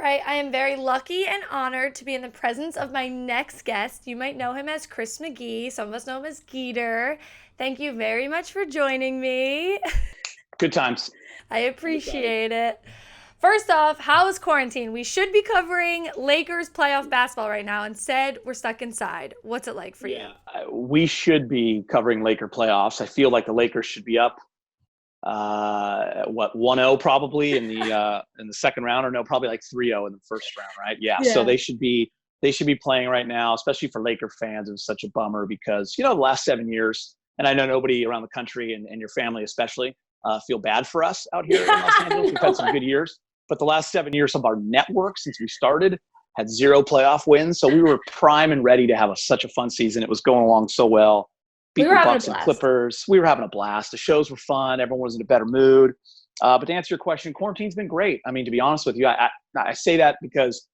right, I am very lucky and honored to be in the presence of my next guest. You might know him as Chris McGee. Some of us know him as Geeter. Thank you very much for joining me. Good times. I appreciate it. First off, how is quarantine? We should be covering Lakers playoff basketball right now. Instead, we're stuck inside. What's it like for you? Yeah, we should be covering Laker playoffs. I feel like the Lakers should be up, 1-0 probably in the second round, or no, probably like 3-0 in the first round, right? Yeah, so Yeah. they should be playing right now, especially for Laker fans. It was such a bummer because the last 7 years, and I know nobody around the country and your family especially feel bad for us out here in Los Yeah, Angeles. We've no. had some good years, but the last 7 years of our network since we started had zero playoff wins. So we were prime and ready to have such a fun season. It was going along so well. We Beat were the having a Bucks and blast. Clippers. We were having a blast. The shows were fun. Everyone was in a better mood. But to answer your question, quarantine's been great. I mean, to be honest with you, I say that because,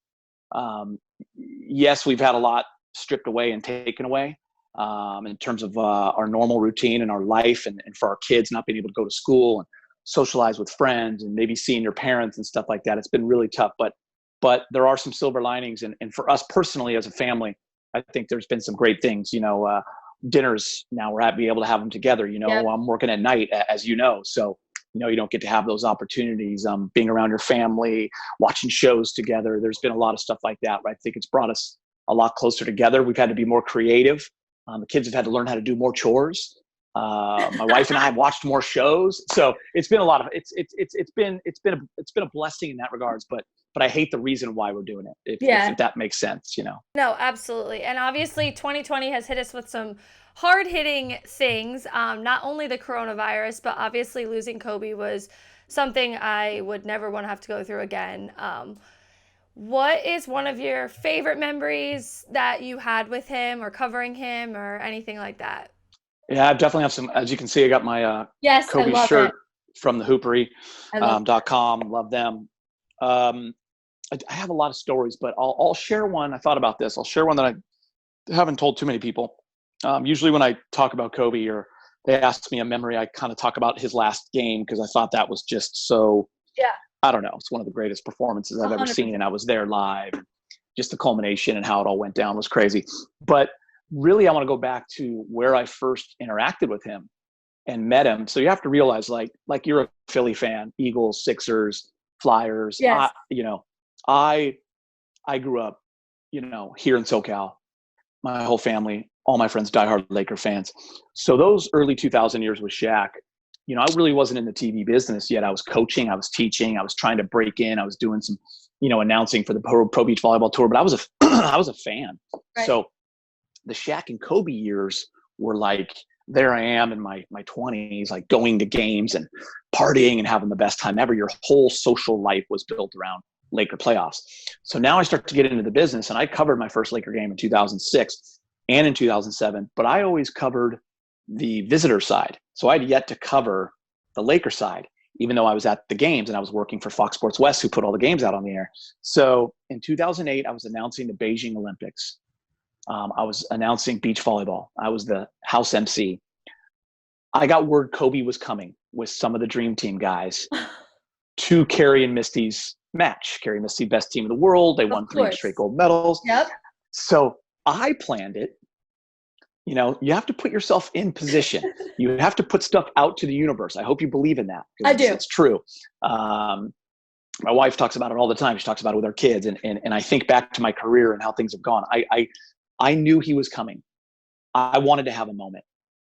yes, we've had a lot stripped away and taken away in terms of our normal routine and our life, and for our kids not being able to go to school and socialize with friends and maybe seeing your parents and stuff like that. It's been really tough, but there are some silver linings. And for us personally as a family, I think there's been some great things. Dinners now we're be able to have them together. Yep. I'm working at night, as you know, so you don't get to have those opportunities. Being around your family, watching shows together. There's been a lot of stuff like that. Right? I think it's brought us a lot closer together. We've had to be more creative. The kids have had to learn how to do more chores. My wife and I have watched more shows, so it's been a lot of it's been a blessing in that regards. But I hate the reason why we're doing it. If Yeah. that makes sense. No, absolutely. And obviously, 2020 has hit us with some hard hitting things. Not only the coronavirus, but obviously losing Kobe was something I would never want to have to go through again. What is one of your favorite memories that you had with him or covering him or anything like that? Yeah, I definitely have some. As you can see, I got my Yes, I Kobe love it. shirt from the Hoopery I love .com. Love them. Um, I have a lot of stories, but I'll share one. I thought about this. I'll share one that I haven't told too many people. Usually when I talk about Kobe or they ask me a memory, I kind of talk about his last game because I thought that was just so, Yeah, I don't know, it's one of the greatest performances I've ever seen. 100%. And I was there live. Just the culmination and how it all went down was crazy. But really, I want to go back to where I first interacted with him and met him. So you have to realize, like you're a Philly fan, Eagles, Sixers, Flyers. Yes. I I grew up, here in SoCal. My whole family, all my friends, diehard Laker fans. So those early 2000 years with Shaq, I really wasn't in the TV business yet. I was coaching, I was teaching, I was trying to break in, I was doing some, announcing for the Pro Beach Volleyball Tour. But I was a I was a fan. Right. So the Shaq and Kobe years were like, there I am in my 20s, like going to games and partying and having the best time ever. Your whole social life was built around Laker playoffs. So now I start to get into the business, and I covered my first Laker game in 2006 and in 2007, but I always covered the visitor side. So I'd yet to cover the Laker side, even though I was at the games and I was working for Fox Sports West, who put all the games out on the air. So in 2008, I was announcing the Beijing Olympics. I was announcing beach volleyball. I was the house MC. I got word Kobe was coming with some of the Dream Team guys to Carrie and Misty's match. Carrie and Misty, best team in the world. They Of won 3 straight course. gold medals. Yep. So I planned it. You have to put yourself in position. You have to put stuff out to the universe. I hope you believe in that, I because do. it's true. My wife talks about it all the time. She talks about it with our kids. And I think back to my career and how things have gone. I knew he was coming. I wanted to have a moment.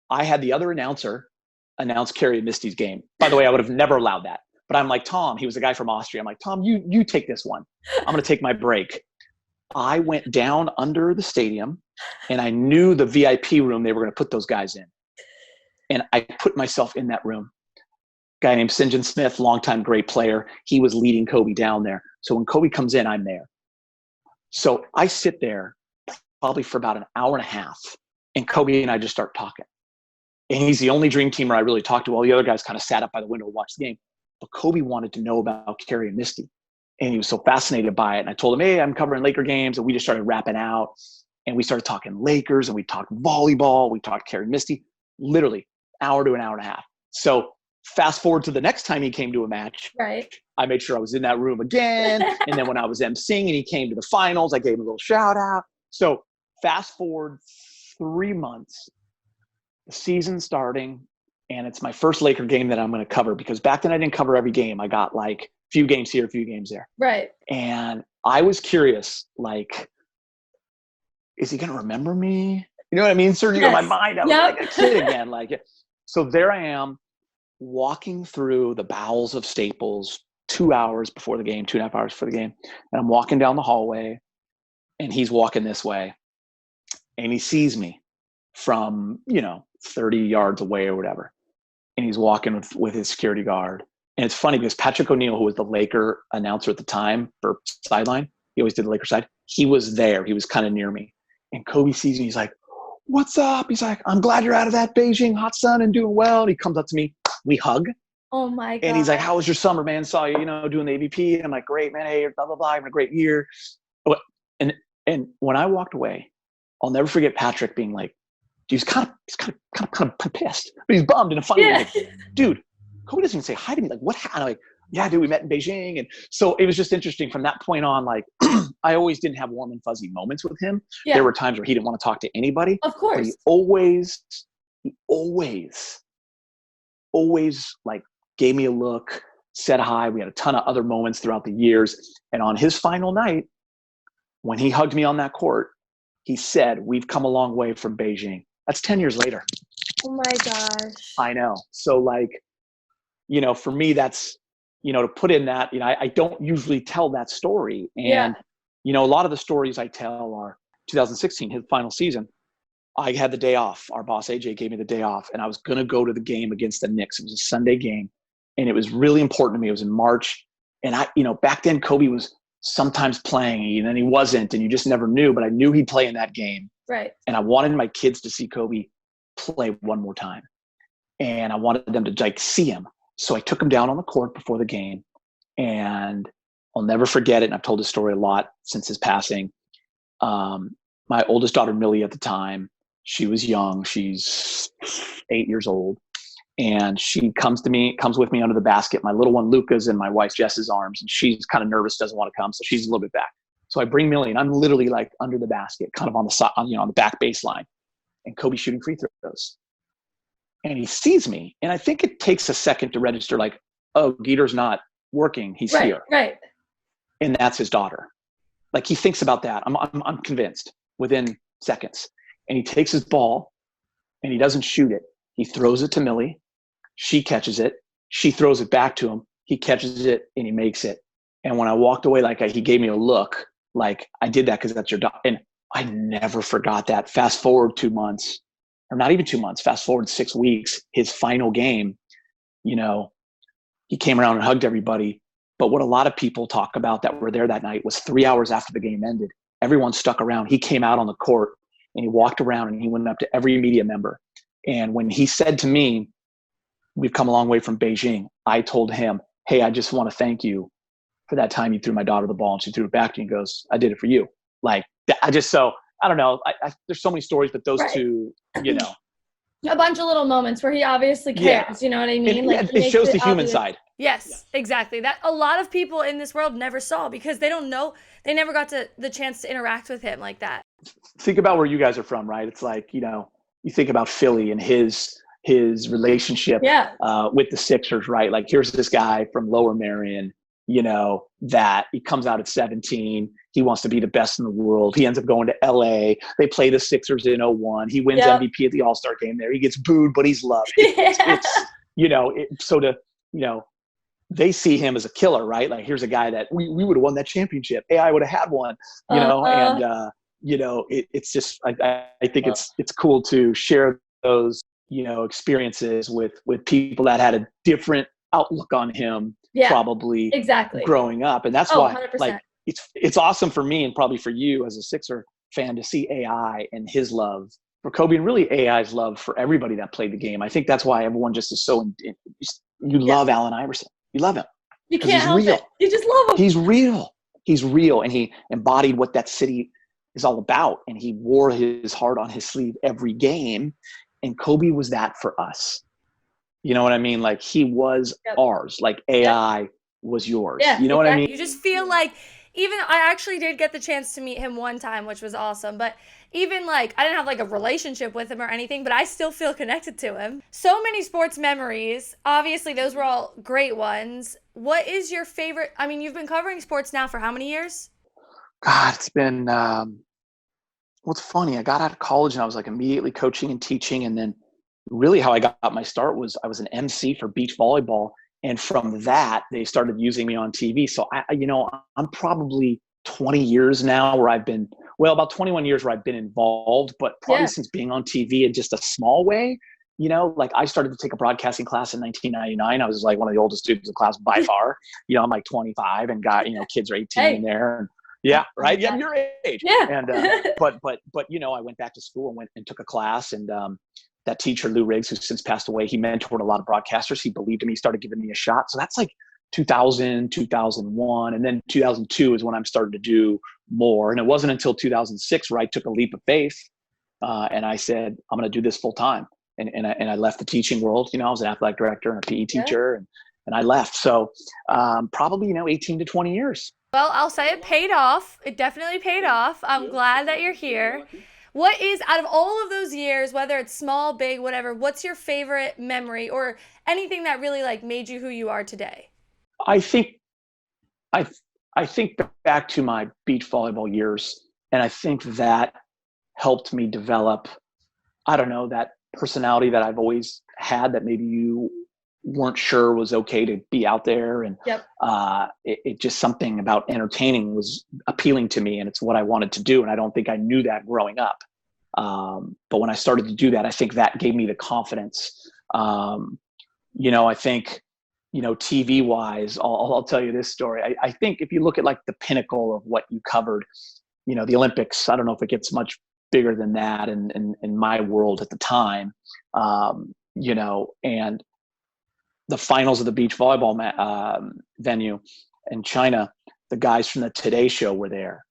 I had the other announcer announce Carrie and Misty's game. By the way, I would have never allowed that. But I'm like, Tom, he was a guy from Austria. I'm like, Tom, you take this one. I'm going to take my break. I went down under the stadium, and I knew the VIP room they were going to put those guys in. And I put myself in that room. Guy named St. John Smith, longtime great player. He was leading Kobe down there. So when Kobe comes in, I'm there. So I sit there probably for about an hour and a half, and Kobe and I just start talking. And he's the only Dream Teamer I really talked to. All the other guys kind of sat up by the window to watch the game. But Kobe wanted to know about Carrie and Misty. And he was so fascinated by it. And I told him, hey, I'm covering Laker games. And we just started rapping out. And we started talking Lakers, and we talked volleyball. We talked Carrie and Misty, literally hour to an hour and a half. So fast forward to the next time he came to a match. Right. I made sure I was in that room again. And then when I was emceeing and he came to the finals, I gave him a little shout out. So fast forward 3 months, the season starting, and it's my first Laker game that I'm going to cover, because back then I didn't cover every game. I got like a few games here, a few games there. Right. And I was curious, like, is he going to remember me? You know what I mean? Certainly in my mind, I was like a kid again. Like, so there I am walking through the bowels of Staples 2 hours before the game, 2.5 hours before the game. And I'm walking down the hallway and he's walking this way and he sees me from, 30 yards away or whatever. And he's walking with his security guard. And it's funny because Patrick O'Neal, who was the Laker announcer at the time for sideline, he always did the Laker side. He was there. He was kind of near me. And Kobe sees me. He's like, "What's up?" He's like, "I'm glad you're out of that Beijing hot sun and doing well." And he comes up to me. We hug. Oh my God. And he's like, "How was your summer, man? Saw you, doing the AVP." And I'm like, "Great, man. Hey, blah, blah, blah. Having a great year." And when I walked away, I'll never forget Patrick being like, he's kind of pissed, but he's bummed in a funny way. Like, dude, Kobe doesn't even say hi to me. Like, what happened? I'm like, "Yeah, dude, we met in Beijing." And so it was just interesting from that point on. Like, I always didn't have warm and fuzzy moments with him. Yeah. There were times where he didn't want to talk to anybody. Of course. But he always like gave me a look, said hi. We had a ton of other moments throughout the years. And on his final night, when he hugged me on that court, he said, "We've come a long way from Beijing." That's 10 years later. Oh my gosh. I know. So like, for me, that's, to put in that, I don't usually tell that story. And, a lot of the stories I tell are 2016, his final season. I had the day off. Our boss, AJ, gave me the day off, and I was going to go to the game against the Knicks. It was a Sunday game, and it was really important to me. It was in March. And back then Kobe was sometimes playing, and then he wasn't, and you just never knew, but I knew he'd play in that game. Right. And I wanted my kids to see Kobe play one more time. And I wanted them to like see him. So I took him down on the court before the game, and I'll never forget it. And I've told this story a lot since his passing. My oldest daughter, Millie, at the time, she was young. She's 8 years old. And she comes with me under the basket. My little one, Luca's in my wife, Jess's arms. And she's kind of nervous, doesn't want to come. So she's a little bit back. So I bring Millie, and I'm literally like under the basket, kind of on the side, on the back baseline. And Kobe's shooting free throws. And he sees me. And I think it takes a second to register, like, oh, Geeter's not working. He's here. Right. And that's his daughter. Like, he thinks about that. I'm convinced within seconds. And he takes his ball and he doesn't shoot it. He throws it to Millie. She catches it. She throws it back to him. He catches it and he makes it. And when I walked away, like, he gave me a look, like, I did that because that's your daughter. And I never forgot that. Fast forward 2 months, or not even 2 months, fast forward 6 weeks, his final game, he came around and hugged everybody. But what a lot of people talk about that were there that night was 3 hours after the game ended, everyone stuck around. He came out on the court and he walked around and he went up to every media member. And when he said to me, "We've come a long way from Beijing," I told him, "Hey, I just want to thank you for that time you threw my daughter the ball and she threw it back to you." He goes, "I did it for you." Like, I don't know. There's so many stories, but those two, A bunch of little moments where he obviously cares. You know what I mean? It shows the human side. Yes, exactly. That a lot of people in this world never saw because they don't know. They never got the chance to interact with him like that. Think about where you guys are from, right? It's like, you think about Philly and his relationship with the Sixers, right? Like, here's this guy from Lower Merion, that he comes out at 17. He wants to be the best in the world. He ends up going to LA. They play the Sixers in 01. He wins MVP at the All-Star game there. He gets booed, but he's loved. They see him as a killer, right? Like, here's a guy that we would have won that championship. AI would have had one, it's just, I think it's cool to share those, experiences with people that had a different outlook on him, probably growing up. And that's why 100%. Like, it's awesome for me and probably for you as a Sixer fan to see AI and his love for Kobe and really AI's love for everybody that played the game. I think that's why everyone just is so, you love Allen Iverson. You love him. You can't help it. You just love him. He's real. And he embodied what that city is all about. And he wore his heart on his sleeve every game. And Kobe was that for us. You know what I mean? Like he was ours, like AI was yours. Yeah, You know what I mean? You just feel like, even I actually did get the chance to meet him one time, which was awesome. But even like, I didn't have like a relationship with him or anything, but I still feel connected to him. So many sports memories. Obviously, those were all great ones. What is your favorite? I mean, you've been covering sports now for how many years? God, it's been, what's funny, I got out of college and I was like immediately coaching and teaching. And then really how I got my start was I was an MC for beach volleyball. And from that, they started using me on TV. So I'm probably 20 years now where I've been, well, about 21 years where I've been involved, but probably since being on TV in just a small way. Like I started to take a broadcasting class in 1999. I was like one of the oldest students in class by far. I'm like 25 and got, kids are 18 there. And yeah, right. Yeah, your age. Yeah. And but I went back to school and went and took a class, and that teacher, Lou Riggs, who's since passed away, he mentored a lot of broadcasters. He believed in me, started giving me a shot. So that's like 2000, 2001. And then 2002 is when I'm starting to do more. And it wasn't until 2006 where I took a leap of faith. And I said, I'm going to do this full time. And I left the teaching world. I was an athletic director and a PE teacher, and I left. So probably, 18 to 20 years. Well, I'll say it paid off. It definitely paid off. I'm glad that you're here. What is, out of all of those years, whether it's small, big, whatever, what's your favorite memory or anything that really like made you who you are today? I think back to my beach volleyball years, and I think that helped me develop, I don't know, that personality that I've always had that maybe you weren't sure was okay to be out there. And it just, something about entertaining was appealing to me, and it's what I wanted to do. And I don't think I knew that growing up. But when I started to do that, I think that gave me the confidence. I think, TV wise, I'll tell you this story. I think if you look at like the pinnacle of what you covered, the Olympics, I don't know if it gets much bigger than that in my world at the time, and the finals of the beach volleyball venue in China, the guys from the Today Show were there.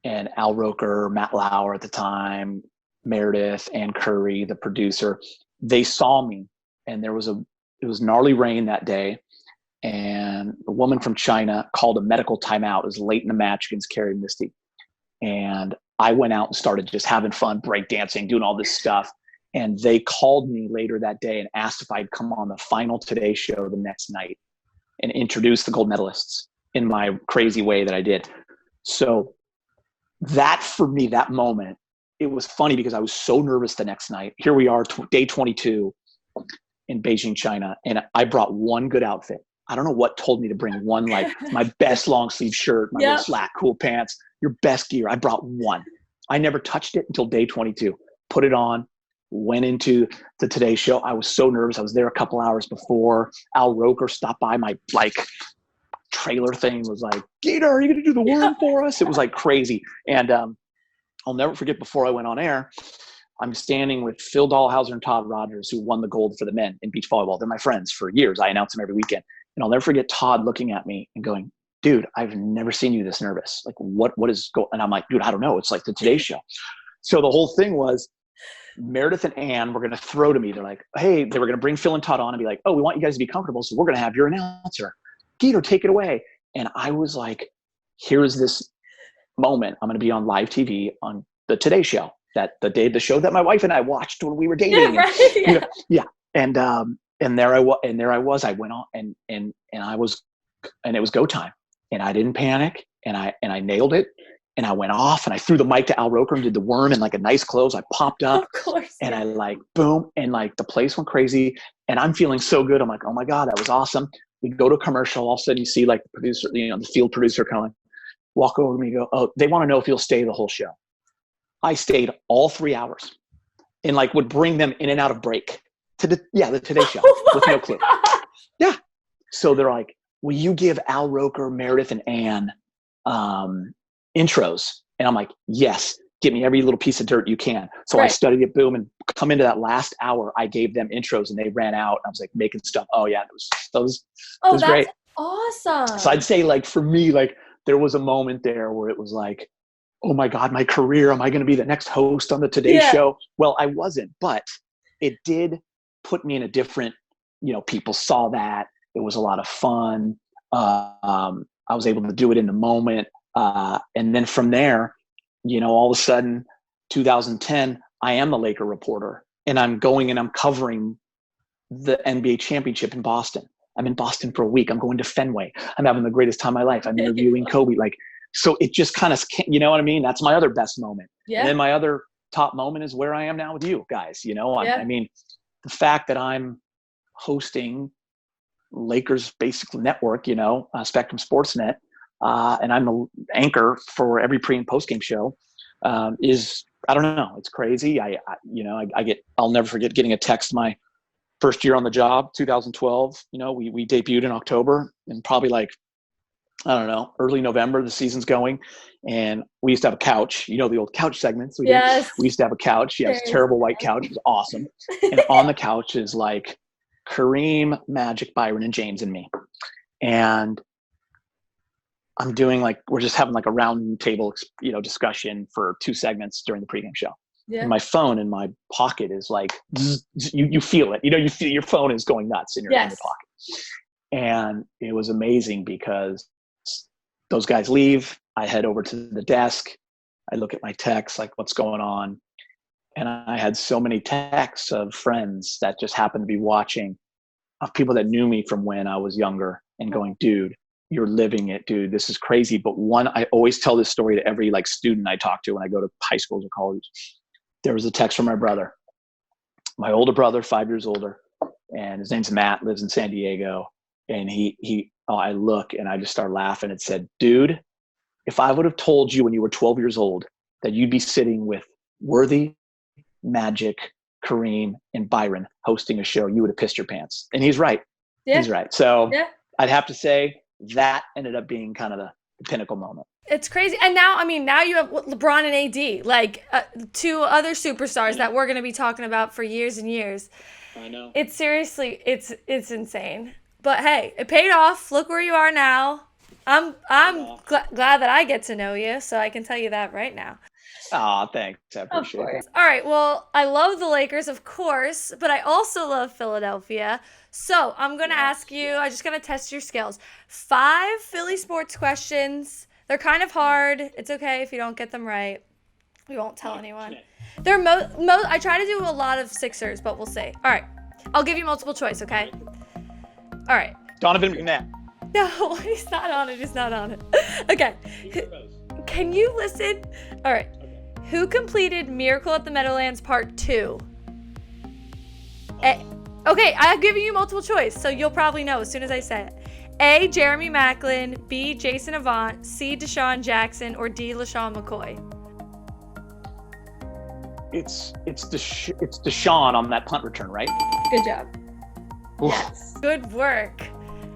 And Al Roker, Matt Lauer at the time, Meredith, Ann Curry, the producer, they saw me. And it was gnarly rain that day. And a woman from China called a medical timeout. It was late in the match against Carrie Misty. And I went out and started just having fun, breakdancing, doing all this stuff. And they called me later that day and asked if I'd come on the final Today Show the next night and introduce the gold medalists in my crazy way that I did. So that, for me, that moment, it was funny because I was so nervous the next night. Here we are, day 22 in Beijing, China, and I brought one good outfit. I don't know what told me to bring one, like my best long sleeve shirt, my little slack, cool pants, your best gear. I brought one. I never touched it until day 22. Put it on. Went into the Today Show. I was so nervous. I was there a couple hours before. Al Roker stopped by my trailer thing, was like, Gator, are you going to do the worm for us? It was like crazy. And I'll never forget, before I went on air, I'm standing with Phil Dahlhauser and Todd Rogers, who won the gold for the men in beach volleyball. They're my friends for years. I announce them every weekend. And I'll never forget Todd looking at me and going, dude, I've never seen you this nervous. Like, what is going? And I'm like, dude, I don't know. It's like the Today Show. So the whole thing was, Meredith and Ann were going to throw to me. They're like, hey, they were going to bring Phil and Todd on and be like, oh, we want you guys to be comfortable, so we're going to have your announcer. Gator, take it away. And I was like, here's this moment. I'm going to be on live TV on the Today Show, the show that my wife and I watched when we were dating. And there I was. I went on and I was, and it was go time. And I didn't panic, and I nailed it. And I went off, and I threw the mic to Al Roker and did the worm in like a nice clothes. I popped up, of course, and I like, boom. And like the place went crazy, and I'm feeling so good. I'm like, oh my God, that was awesome. We go to a commercial. All of a sudden you see like the producer, the field producer kind of walk over to me and go, oh, they want to know if you'll stay the whole show. I stayed all 3 hours and like would bring them in and out of break to the Today Show with no clue. God. Yeah. So they're like, will you give Al Roker, Meredith, and Ann intros? And I'm like, yes, give me every little piece of dirt you can. So I studied it, boom, and come into that last hour, I gave them intros and they ran out. I was like making stuff. Oh yeah, that was great. Awesome. So I'd say like for me, like there was a moment there where it was like, oh my God, my career, am I going to be the next host on the Today Show? Well, I wasn't, but it did put me in a different people saw that. It was a lot of fun. I was able to do it in the moment. And then from there, all of a sudden, 2010, I am the Laker reporter, and I'm going and I'm covering the NBA championship in Boston. I'm in Boston for a week. I'm going to Fenway. I'm having the greatest time of my life. I'm interviewing Kobe. So it just kind of, you know what I mean? That's my other best moment. Yeah. And then my other top moment is where I am now with you guys. I mean, the fact that I'm hosting Lakers basic network, Spectrum Sportsnet, and I'm the anchor for every pre and post game show, is, I don't know. It's crazy. I'll never forget getting a text my first year on the job, 2012. We debuted in October, and probably early November, the season's going, and we used to have a couch. The old couch segments. We used to have a couch. Yeah, it was a terrible white couch. It was awesome. And on the couch is Kareem, Magic, Byron, and James and me. And I'm doing we're just having a round table, discussion for 2 segments during the pregame show. Yeah. And my phone in my pocket is you feel it. You feel your phone is going nuts in your pocket. And it was amazing because those guys leave. I head over to the desk. I look at my texts, what's going on. And I had so many texts of friends that just happened to be watching, of people that knew me from when I was younger, and going, dude, you're living it, dude. This is crazy. But I always tell this story to every student I talk to when I go to high schools or colleges. There was a text from my brother, my older brother, 5 years older, and his name's Matt, lives in San Diego. And I look and I just start laughing. It said, dude, if I would have told you when you were 12 years old that you'd be sitting with Worthy, Magic, Kareem, and Byron hosting a show, you would have pissed your pants. And he's right. Yeah. He's right. So I'd have to say that ended up being kind of the pinnacle moment. It's crazy. And now you have LeBron and AD, 2 other superstars that we're going to be talking about for years and years. I know. It's seriously, it's insane. But hey, it paid off. Look where you are now. I'm glad that I get to know you, so I can tell you that right now. Aw, thanks. I appreciate it. All right, well, I love the Lakers, of course, but I also love Philadelphia. So I'm going to ask you, I'm just going to test your skills. 5 Philly sports questions. They're kind of hard. It's okay if you don't get them right. We won't tell anyone. They're I try to do a lot of Sixers, but we'll see. All right, I'll give you multiple choice, okay? All right. Donovan McNabb. No, he's not on it. He's not on it. Okay. Can you listen? All right. Okay. Who completed Miracle at the Meadowlands Part 2? Okay, I'm giving you multiple choice, so you'll probably know as soon as I say it. A, Jeremy Maclin, B, Jason Avant, C, Deshaun Jackson, or D, LaShawn McCoy? It's Deshaun on that punt return, right? Good job. Oof. Yes. Good work.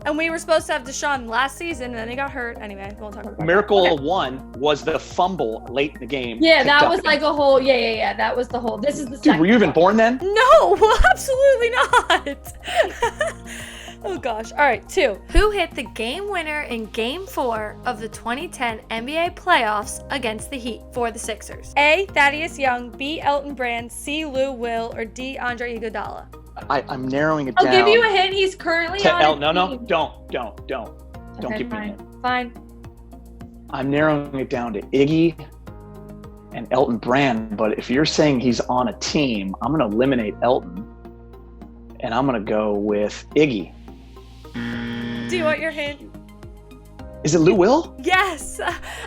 And we were supposed to have Deshaun last season, and then he got hurt. Anyway, we won't talk about that. Miracle 1 was the fumble late in the game. Yeah, that was a whole, yeah. That was the whole, this is the second. Dude, were you even born then? No, absolutely not. Oh, gosh. All right, 2. Who hit the game winner in Game 4 of the 2010 NBA playoffs against the Heat for the Sixers? A, Thaddeus Young, B, Elton Brand, C, Lou Will, or D, Andre Iguodala? I'm narrowing it down. I'll give you a hint. He's currently on No, don't give me a hint. Fine. I'm narrowing it down to Iggy and Elton Brand, but if you're saying he's on a team, I'm going to eliminate Elton, and I'm going to go with Iggy. Do you want your hint? Is it Lou Will? Yes.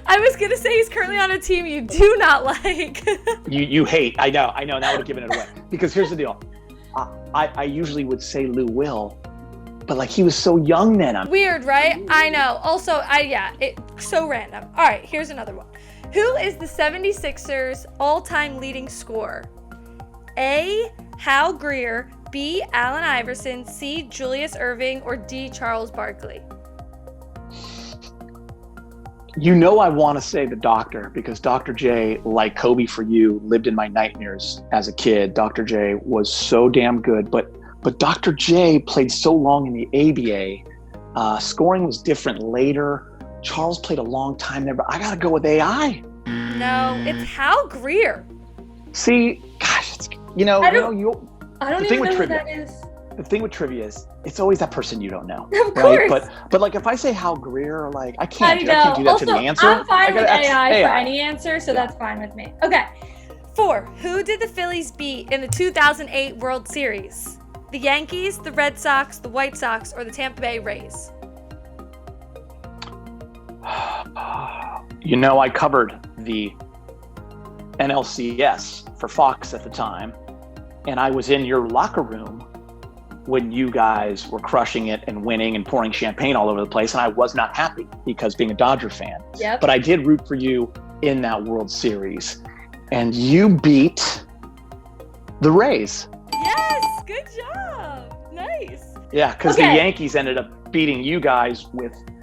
I was going to say he's currently on a team you do not like. You hate. I know. That would have given it away. Because here's the deal. I usually would say Lou Will, but he was so young then. Weird, right? I know. Also, it's so random. All right, here's another one. Who is the 76ers all-time leading scorer? A, Hal Greer, B, Allen Iverson, C, Julius Erving, or D, Charles Barkley? I want to say the doctor, because Dr. J, like Kobe for you, lived in my nightmares as a kid. Dr. J was so damn good, but Dr. J played so long in the ABA. Scoring was different later. Charles played a long time there, but I got to go with AI. No, it's Hal Greer. See, gosh, I don't even know who that is. the thing with trivia is it's always that person you don't know, Of right? course. But like if I say Hal Greer, like I I can't do know. that Also, to the answer. I'm fine with AI for AI. any answer, so that's fine with me. Okay. 4. Who did the Phillies beat in the 2008 World Series? The Yankees, the Red Sox, the White Sox, or the Tampa Bay Rays? You know, I covered the NLCS for Fox at the time, and I was in your locker room when you guys were crushing it and winning and pouring champagne all over the place, and I was not happy because being a Dodger fan. Yep. But I did root for you in that World Series, and you beat the Rays. Yes, good job. Nice. Yeah, because the Yankees ended up beating you guys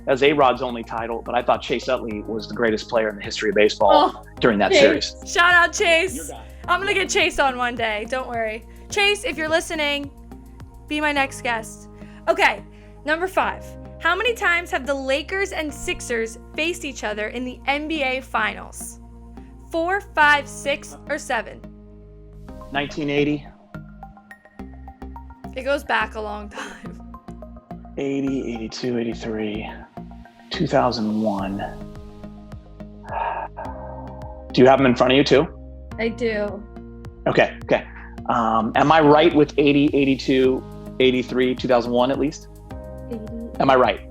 as A-Rod's only title, but I thought Chase Utley was the greatest player in the history of baseball during that series. Shout out Chase. I'm going to get Chase on one day. Don't worry. Chase, if you're listening, be my next guest. Okay, number 5. How many times have the Lakers and Sixers faced each other in the NBA Finals? 4, 5, 6, or 7? 1980. It goes back a long time. 80, 82, 83, 2001. Do you have them in front of you too? I do. Okay. Am I right with 80, 82, 83, 2001 at least? 80. Am I right?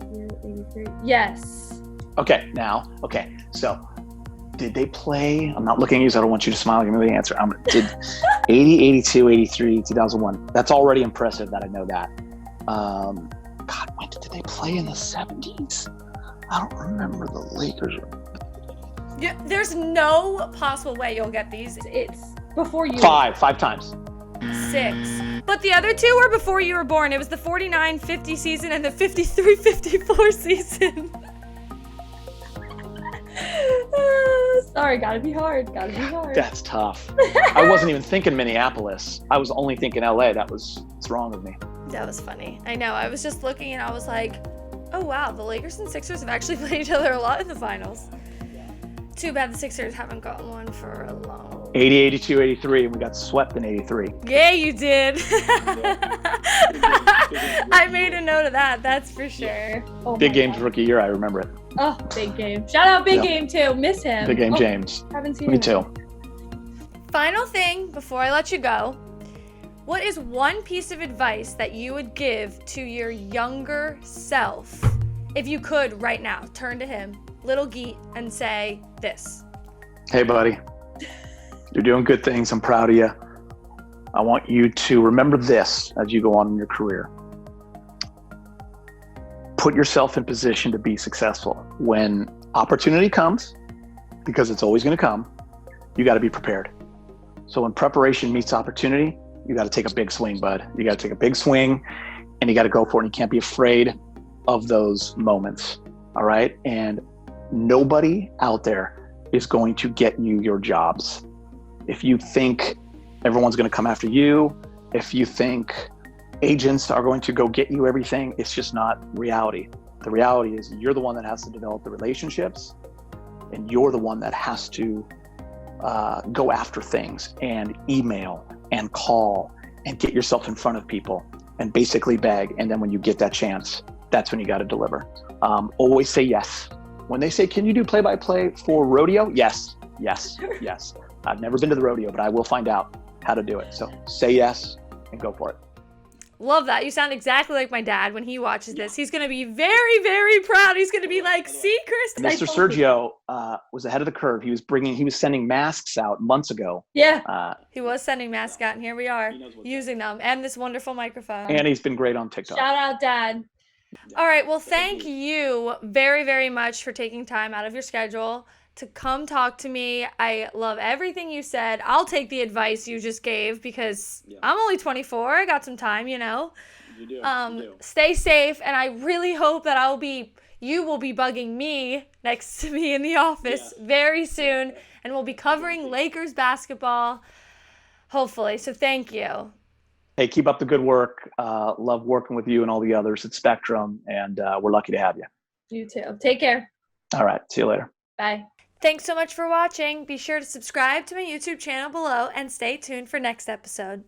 83. Yes. Okay, so did they play? I'm not looking at you, so I don't want you to smile. Give me the answer. Did 80, 82, 83, 2001. That's already impressive that I know that. God, when did they play in the 70s? I don't remember the Lakers. Yeah, there's no possible way you'll get these. It's before you. 5 times. 6. But the other 2 were before you were born. It was the 49-50 season and the 53-54 season. Sorry, gotta be hard. That's tough. I wasn't even thinking Minneapolis. I was only thinking LA. What's wrong with me? That was funny. I know. I was just looking and I was like, oh wow, the Lakers and Sixers have actually played each other a lot in the finals. Too bad the Sixers haven't gotten one for a long. 80, 82, 83. We got swept in 83. Yeah, you did. I made a note of that. That's for sure. Oh, Big Game's rookie year. I remember it. Oh, Big Game. Shout out Big Game too. Miss him. Big Game James. Haven't seen him. Me too. Final thing before I let you go. What is one piece of advice that you would give to your younger self? If you could right now, turn to him, little Geet, and say this. Hey, buddy. You're doing good things. I'm proud of you. I want you to remember this as you go on in your career. Put yourself in position to be successful. When opportunity comes, because it's always going to come, you got to be prepared. So when preparation meets opportunity, you got to take a big swing, bud. You got to take a big swing and you got to go for it. And you can't be afraid of those moments. All right. And nobody out there is going to get you your jobs. If you think everyone's going to come after you, if you think agents are going to go get you everything, it's just not reality. The reality is you're the one that has to develop the relationships, and you're the one that has to go after things and email and call and get yourself in front of people and basically beg. And then when you get that chance, that's when you got to deliver. Always say yes. When they say, can you do play-by-play for rodeo? Yes. I've never been to the rodeo, but I will find out how to do it. So say yes and go for it. Love that. You sound exactly like my dad when he watches this. He's going to be very, very proud. He's going to be like, see, Christi. Mr. Sergio was ahead of the curve. He was sending masks out months ago. Yeah. He was sending masks out, and here we are using them and this wonderful microphone. And he's been great on TikTok. Shout out, Dad. All right. Well, thank you very, very much for taking time out of your schedule to come talk to me. I love everything you said. I'll take the advice you just gave because I'm only 24. I got some time, you know. You do. Stay safe, and I really hope that you will be bugging me next to me in the office very soon, and we'll be covering Lakers basketball, hopefully. So thank you. Hey, keep up the good work. Love working with you and all the others at Spectrum, and we're lucky to have you. You too. Take care. All right. See you later. Bye. Thanks so much for watching. Be sure to subscribe to my YouTube channel below and stay tuned for next episode.